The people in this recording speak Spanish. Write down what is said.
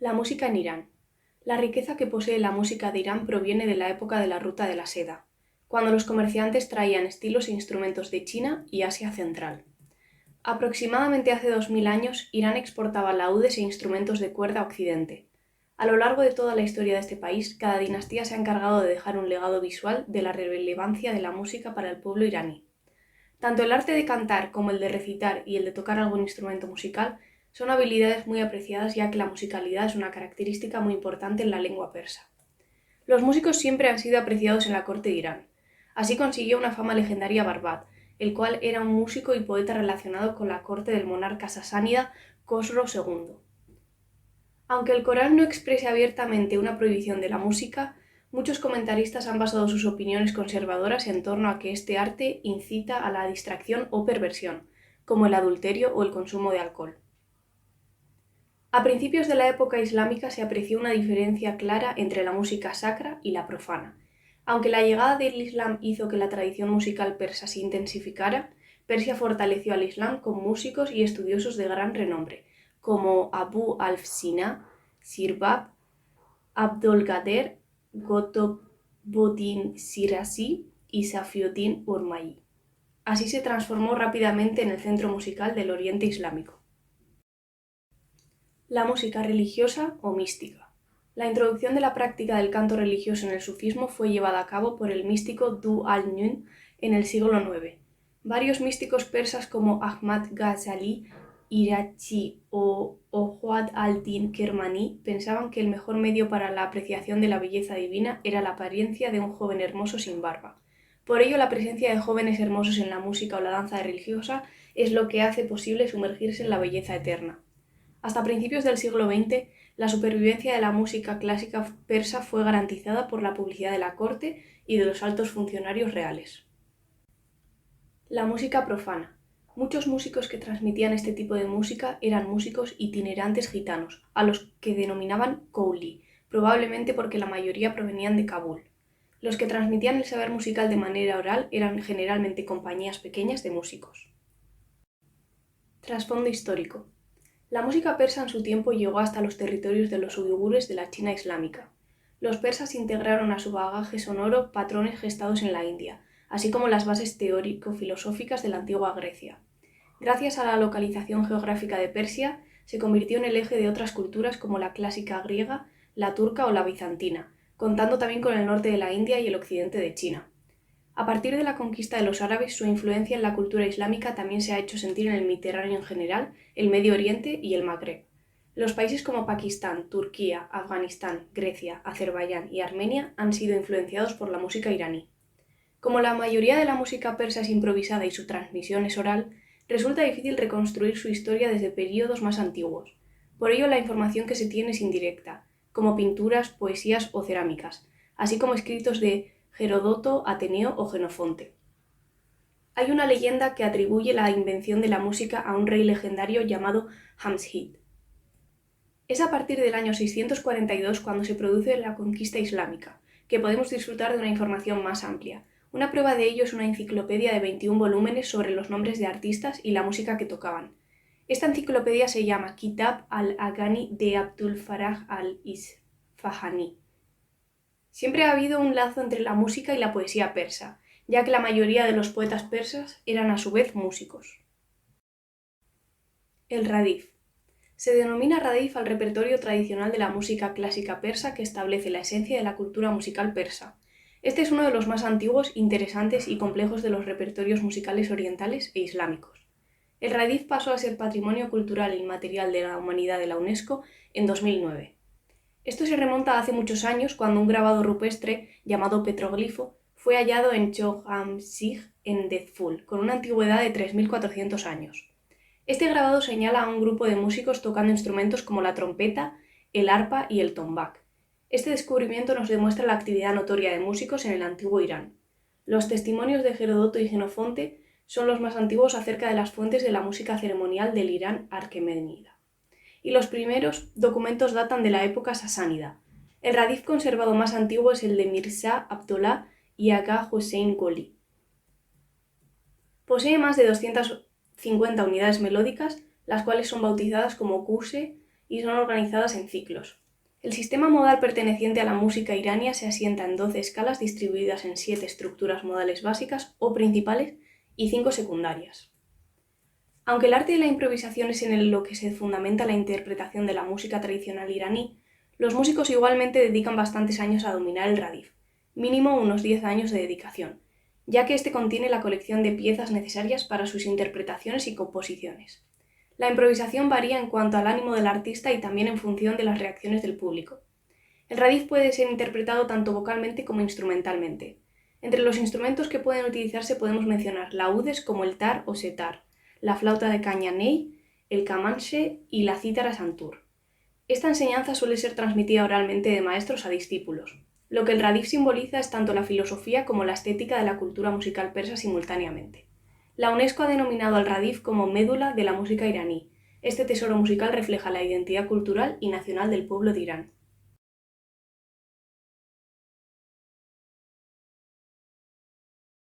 La música en Irán. La riqueza que posee la música de Irán proviene de la época de la Ruta de la Seda, cuando los comerciantes traían estilos e instrumentos de China y Asia Central. Aproximadamente hace 2000 años, Irán exportaba laúdes e instrumentos de cuerda a Occidente. A lo largo de toda la historia de este país, cada dinastía se ha encargado de dejar un legado visual de la relevancia de la música para el pueblo iraní. Tanto el arte de cantar como el de recitar y el de tocar algún instrumento musical son habilidades muy apreciadas, ya que la musicalidad es una característica muy importante en la lengua persa. Los músicos siempre han sido apreciados en la corte de Irán. Así consiguió una fama legendaria Barbad, el cual era un músico y poeta relacionado con la corte del monarca sasánida Khosrou II. Aunque el Corán no exprese abiertamente una prohibición de la música, muchos comentaristas han basado sus opiniones conservadoras en torno a que este arte incita a la distracción o perversión, como el adulterio o el consumo de alcohol. A principios de la época islámica se apreció una diferencia clara entre la música sacra y la profana. Aunque la llegada del Islam hizo que la tradición musical persa se intensificara, Persia fortaleció al Islam con músicos y estudiosos de gran renombre, como Abu al-Sina, Sirbab, Abdolgader, Qutbuddin Shirazi y Safiuddin Urmayi. Así se transformó rápidamente en el centro musical del Oriente Islámico. La música religiosa o mística. La introducción de la práctica del canto religioso en el sufismo fue llevada a cabo por el místico Du al-Nun en el siglo IX. Varios místicos persas como Ahmad Ghazali, Irachi o Ojwad al-Din Kermani pensaban que el mejor medio para la apreciación de la belleza divina era la apariencia de un joven hermoso sin barba. Por ello, la presencia de jóvenes hermosos en la música o la danza religiosa es lo que hace posible sumergirse en la belleza eterna. Hasta principios del siglo XX, la supervivencia de la música clásica persa fue garantizada por la publicidad de la corte y de los altos funcionarios reales. La música profana. Muchos músicos que transmitían este tipo de música eran músicos itinerantes gitanos, a los que denominaban kouli, probablemente porque la mayoría provenían de Kabul. Los que transmitían el saber musical de manera oral eran generalmente compañías pequeñas de músicos. Trasfondo histórico. La música persa en su tiempo llegó hasta los territorios de los uigures de la China islámica. Los persas integraron a su bagaje sonoro patrones gestados en la India, así como las bases teórico-filosóficas de la antigua Grecia. Gracias a la localización geográfica de Persia, se convirtió en el eje de otras culturas como la clásica griega, la turca o la bizantina, contando también con el norte de la India y el occidente de China. A partir de la conquista de los árabes, su influencia en la cultura islámica también se ha hecho sentir en el Mediterráneo en general, el Medio Oriente y el Magreb. Los países como Pakistán, Turquía, Afganistán, Grecia, Azerbaiyán y Armenia han sido influenciados por la música iraní. Como la mayoría de la música persa es improvisada y su transmisión es oral, resulta difícil reconstruir su historia desde períodos más antiguos. Por ello, la información que se tiene es indirecta, como pinturas, poesías o cerámicas, así como escritos de Heródoto, Ateneo o Jenofonte. Hay una leyenda que atribuye la invención de la música a un rey legendario llamado Jamshid. Es a partir del año 642 cuando se produce la conquista islámica, que podemos disfrutar de una información más amplia. Una prueba de ello es una enciclopedia de 21 volúmenes sobre los nombres de artistas y la música que tocaban. Esta enciclopedia se llama Kitab al-Aghani de Abdul Faraj al-Isfahani. Siempre ha habido un lazo entre la música y la poesía persa, ya que la mayoría de los poetas persas eran a su vez músicos. El radif. Se denomina radif al repertorio tradicional de la música clásica persa que establece la esencia de la cultura musical persa. Este es uno de los más antiguos, interesantes y complejos de los repertorios musicales orientales e islámicos. El radif pasó a ser Patrimonio Cultural Inmaterial de la Humanidad de la UNESCO en 2009. Esto se remonta a hace muchos años, cuando un grabado rupestre, llamado petroglifo, fue hallado en Choghamsig, en Dezful, con una antigüedad de 3400 años. Este grabado señala a un grupo de músicos tocando instrumentos como la trompeta, el arpa y el tombak. Este descubrimiento nos demuestra la actividad notoria de músicos en el antiguo Irán. Los testimonios de Heródoto y Jenofonte son los más antiguos acerca de las fuentes de la música ceremonial del Irán arqueménida. Y los primeros documentos datan de la época sasánida. El radif conservado más antiguo es el de Mirza Abdollah y Agha Hossein Gholi. Posee más de 250 unidades melódicas, las cuales son bautizadas como kuse y son organizadas en ciclos. El sistema modal perteneciente a la música irania se asienta en 12 escalas distribuidas en 7 estructuras modales básicas o principales y 5 secundarias. Aunque el arte de la improvisación es en lo que se fundamenta la interpretación de la música tradicional iraní, los músicos igualmente dedican bastantes años a dominar el radif, mínimo unos 10 años de dedicación, ya que este contiene la colección de piezas necesarias para sus interpretaciones y composiciones. La improvisación varía en cuanto al ánimo del artista y también en función de las reacciones del público. El radif puede ser interpretado tanto vocalmente como instrumentalmente. Entre los instrumentos que pueden utilizarse podemos mencionar laúdes como el tar o setar, la flauta de caña ney, el kamanche y la cítara santur. Esta enseñanza suele ser transmitida oralmente de maestros a discípulos. Lo que el radif simboliza es tanto la filosofía como la estética de la cultura musical persa simultáneamente. La UNESCO ha denominado al radif como médula de la música iraní. Este tesoro musical refleja la identidad cultural y nacional del pueblo de Irán.